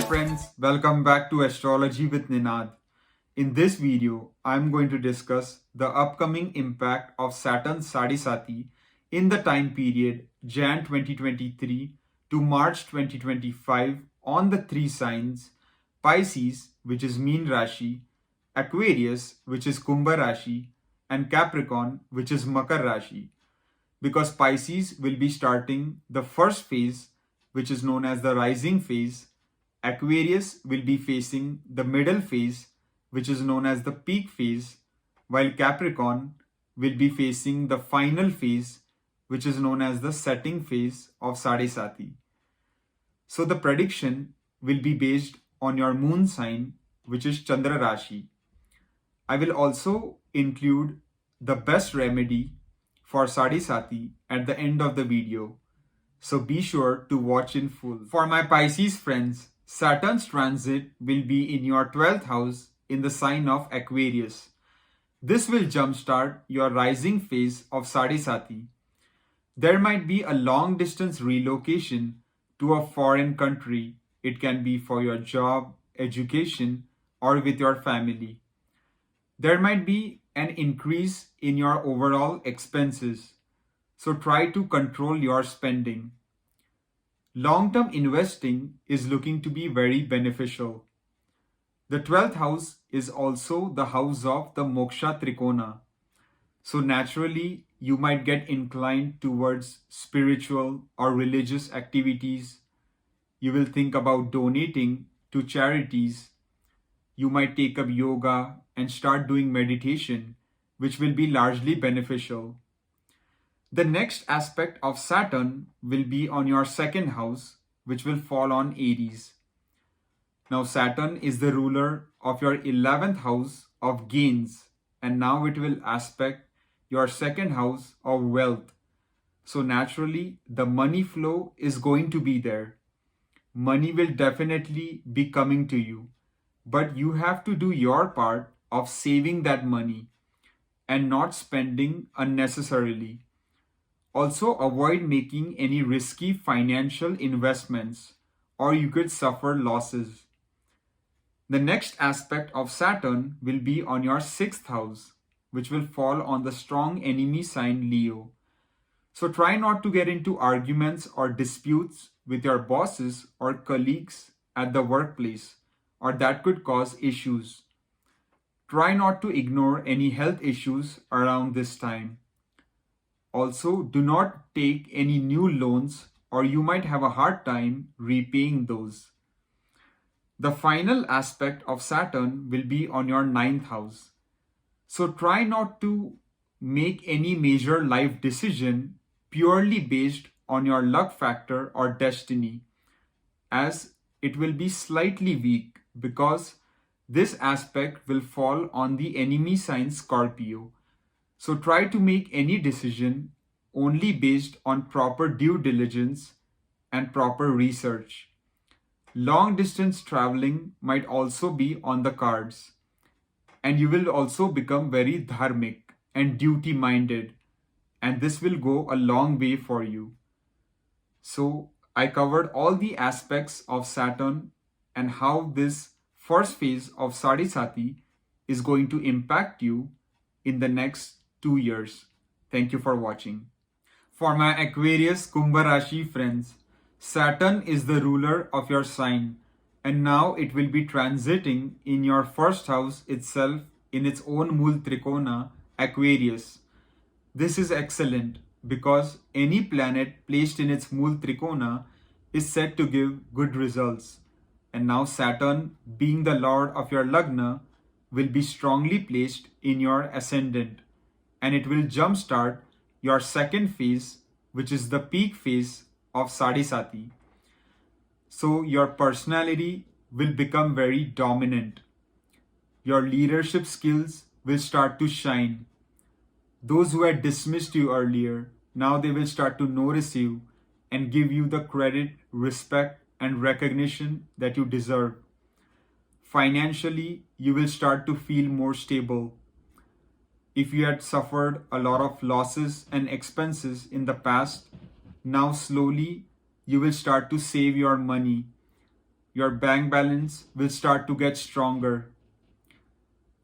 friends, welcome back to Astrology with Ninad. In this video, I'm going to discuss the upcoming impact of Saturn SadeSati in the time period Jan 2023 to March 2025 on the three signs Pisces, which is Meen Rashi, Aquarius, which is Kumbha Rashi, and Capricorn, which is Makar Rashi. Because Pisces will be starting the first phase, which is known as the rising phase. Aquarius will be facing the middle phase, which is known as the peak phase, while Capricorn will be facing the final phase, which is known as the setting phase of SadeSati. So the prediction will be based on your moon sign, which is Chandra Rashi. I will also include the best remedy for SadeSati at the end of the video, so be sure to watch in full. For my Pisces friends, Saturn's transit will be in your 12th house in the sign of Aquarius. This will jumpstart your rising phase of SadeSati. There might be a long distance relocation to a foreign country. It can be for your job, education, or with your family. There might be an increase in your overall expenses, so try to control your spending. Long-term investing is looking to be very beneficial. The 12th house is also the house of the Moksha Trikona. So naturally, you might get inclined towards spiritual or religious activities. You will think about donating to charities. You might take up yoga and start doing meditation, which will be largely beneficial. The next aspect of Saturn will be on your second house, which will fall on Aries. Now, Saturn is the ruler of your 11th house of gains, and now it will aspect your second house of wealth. So naturally, the money flow is going to be there. Money will definitely be coming to you, but you have to do your part of saving that money and not spending unnecessarily. Also, avoid making any risky financial investments, or you could suffer losses. The next aspect of Saturn will be on your 6th house, which will fall on the strong enemy sign Leo. So try not to get into arguments or disputes with your bosses or colleagues at the workplace, or that could cause issues. Try not to ignore any health issues around this time. Also, do not take any new loans, or you might have a hard time repaying those. The final aspect of Saturn will be on your 9th house. So try not to make any major life decision purely based on your luck factor or destiny, as it will be slightly weak because this aspect will fall on the enemy sign Scorpio. So try to make any decision only based on proper due diligence and proper research. Long distance traveling might also be on the cards, and you will also become very dharmic and duty minded, and this will go a long way for you. So I covered all the aspects of Saturn and how this first phase of SadeSati is going to impact you in the next 2 years. Thank you for watching. For my Aquarius Kumbha Rashi friends, Saturn is the ruler of your sign, and now it will be transiting in your first house itself in its own Mool Trikona, Aquarius. This is excellent because any planet placed in its Mool Trikona is said to give good results. And now Saturn, being the lord of your Lagna, will be strongly placed in your ascendant, and it will jumpstart your second phase, which is the peak phase of SadeSati. So your personality will become very dominant. Your leadership skills will start to shine. Those who had dismissed you earlier, now they will start to notice you and give you the credit, respect, and recognition that you deserve. Financially, you will start to feel more stable. If you had suffered a lot of losses and expenses in the past, now slowly you will start to save your money. your bank balance will start to get stronger.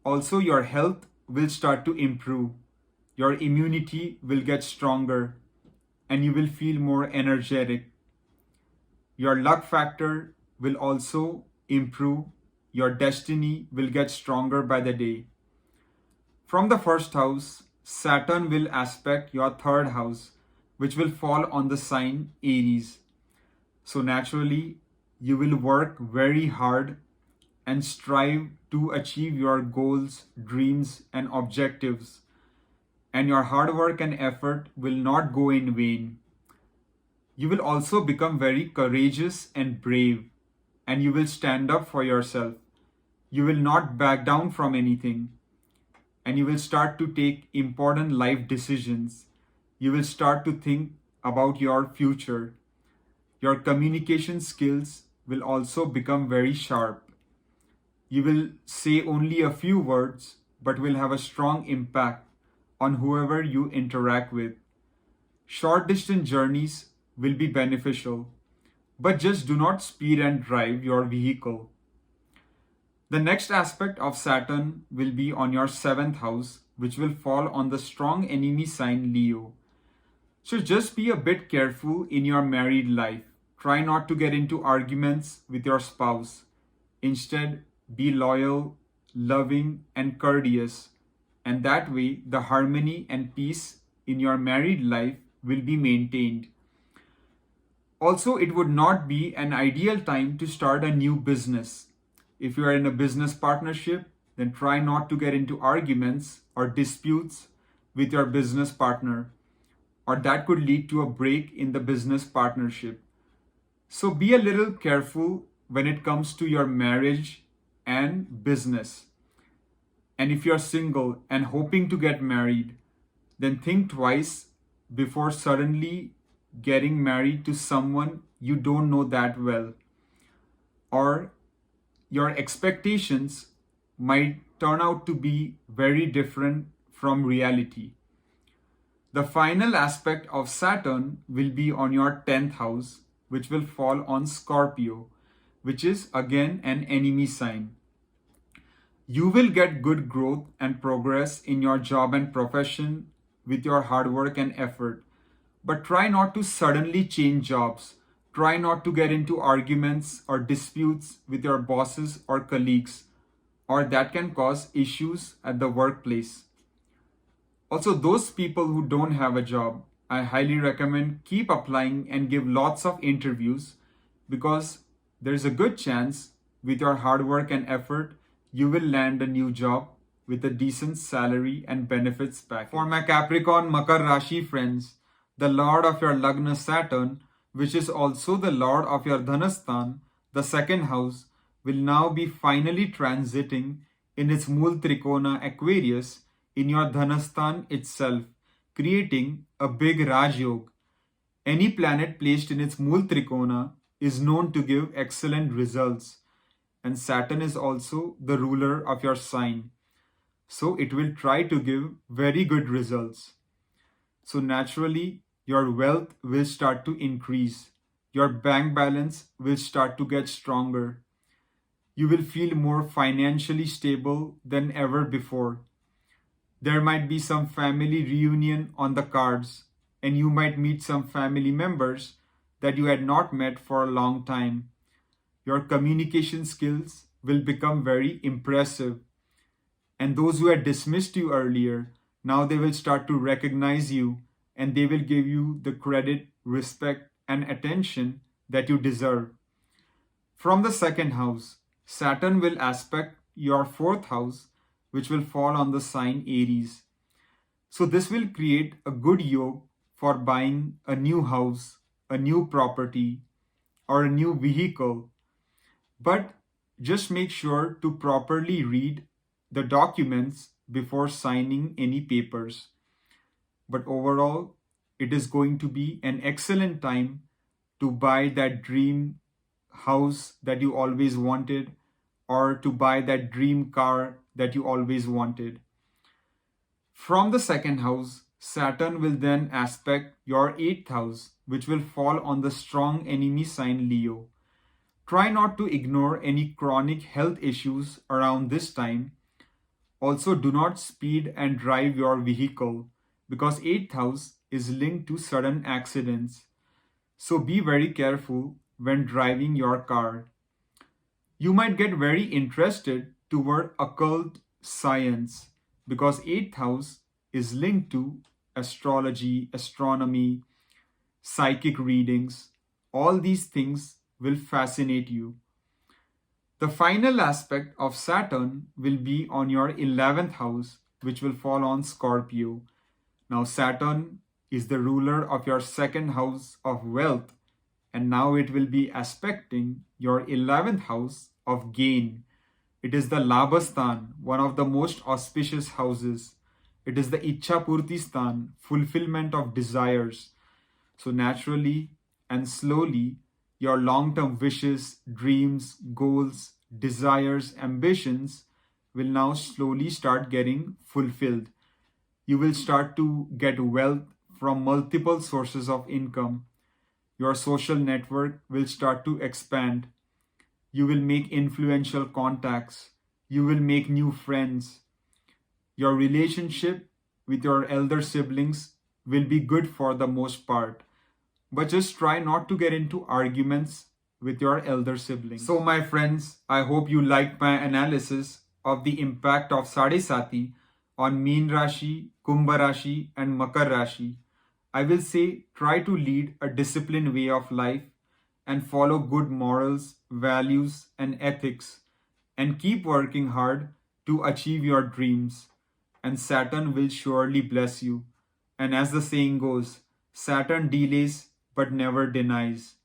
Also, your health will start to improve. Your immunity will get stronger and you will feel more energetic. Your luck factor will also improve. Your destiny will get stronger by the day. From the first house, Saturn will aspect your third house, which will fall on the sign Aries. So naturally, you will work very hard and strive to achieve your goals, dreams, and objectives. And your hard work and effort will not go in vain. You will also become very courageous and brave, and you will stand up for yourself. You will not back down from anything, and you will start to take important life decisions. You will start to think about your future. Your communication skills will also become very sharp. You will say only a few words, but will have a strong impact on whoever you interact with. Short distance journeys will be beneficial, but just do not speed and drive your vehicle. The next aspect of Saturn will be on your seventh house, which will fall on the strong enemy sign Leo. So just be a bit careful in your married life. Try not to get into arguments with your spouse. Instead, be loyal, loving, and courteous. And that way, the harmony and peace in your married life will be maintained. Also, it would not be an ideal time to start a new business. If you are in a business partnership, then try not to get into arguments or disputes with your business partner, or that could lead to a break in the business partnership. So be a little careful when it comes to your marriage and business. And if you're single and hoping to get married, then think twice before suddenly getting married to someone you don't know that well, or your expectations might turn out to be very different from reality. The final aspect of Saturn will be on your 10th house, which will fall on Scorpio, which is again an enemy sign. You will get good growth and progress in your job and profession with your hard work and effort. But try not to suddenly change jobs. Try not to get into arguments or disputes with your bosses or colleagues, or that can cause issues at the workplace. Also, those people who don't have a job, I highly recommend keep applying and give lots of interviews, because there's a good chance with your hard work and effort, you will land a new job with a decent salary and benefits package. For my Capricorn Makar Rashi friends, the Lord of your Lagna Saturn, which is also the Lord of your Dhanasthan, the second house, will now be finally transiting in its Mool Trikona Aquarius in your Dhanasthan itself, creating a big Rajyog. Any planet placed in its Mool Trikona is known to give excellent results, and Saturn is also the ruler of your sign. So it will try to give very good results. So naturally, your wealth will start to increase. Your bank balance will start to get stronger. You will feel more financially stable than ever before. There might be some family reunion on the cards, and you might meet some family members that you had not met for a long time. Your communication skills will become very impressive. And those who had dismissed you earlier, now they will start to recognize you, and they will give you the credit, respect, and attention that you deserve. From the second house, Saturn will aspect your fourth house, which will fall on the sign Aries. So this will create a good yoga for buying a new house, a new property, or a new vehicle. But just make sure to properly read the documents before signing any papers. But overall, it is going to be an excellent time to buy that dream house that you always wanted, or to buy that dream car that you always wanted. From the second house, Saturn will then aspect your 8th house, which will fall on the strong enemy sign Leo. Try not to ignore any chronic health issues around this time. Also, do not speed and drive your vehicle because 8th house is linked to sudden accidents. So be very careful when driving your car. You might get very interested toward occult science because 8th house is linked to astrology, astronomy, psychic readings. All these things will fascinate you. The final aspect of Saturn will be on your 11th house, which will fall on Scorpio. Now, Saturn is the ruler of your second house of wealth, and now it will be aspecting your 11th house of gain. It is the Labhastan, one of the most auspicious houses. It is the Ichha Purti Stan, fulfillment of desires. So, naturally and slowly, your long term wishes, dreams, goals, desires, ambitions will now slowly start getting fulfilled. You will start to get wealth from multiple sources of income. Your social network will start to expand. You will make influential contacts. You will make new friends. Your relationship with your elder siblings will be good for the most part. But just try not to get into arguments with your elder siblings. So, my friends, I hope you liked my analysis of the impact of SadeSati on Meen Rashi, Kumbha Rashi, and Makar Rashi. I will say try to lead a disciplined way of life and follow good morals, values, and ethics, and keep working hard to achieve your dreams. And Saturn will surely bless you. And as the saying goes, Saturn delays but never denies.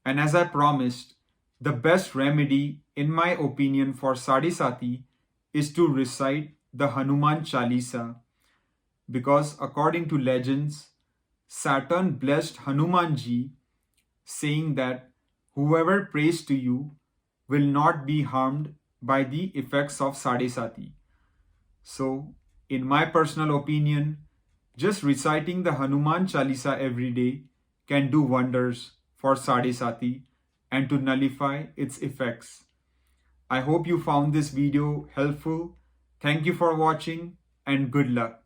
And as I promised, the best remedy, in my opinion, for SadeSati is to recite the Hanuman Chalisa. Because according to legends, Saturn blessed Hanumanji, saying that whoever prays to you will not be harmed by the effects of SadeSati. So, in my personal opinion, just reciting the Hanuman Chalisa every day can do wonders for SadeSati and to nullify its effects. I hope you found this video helpful. Thank you for watching and good luck.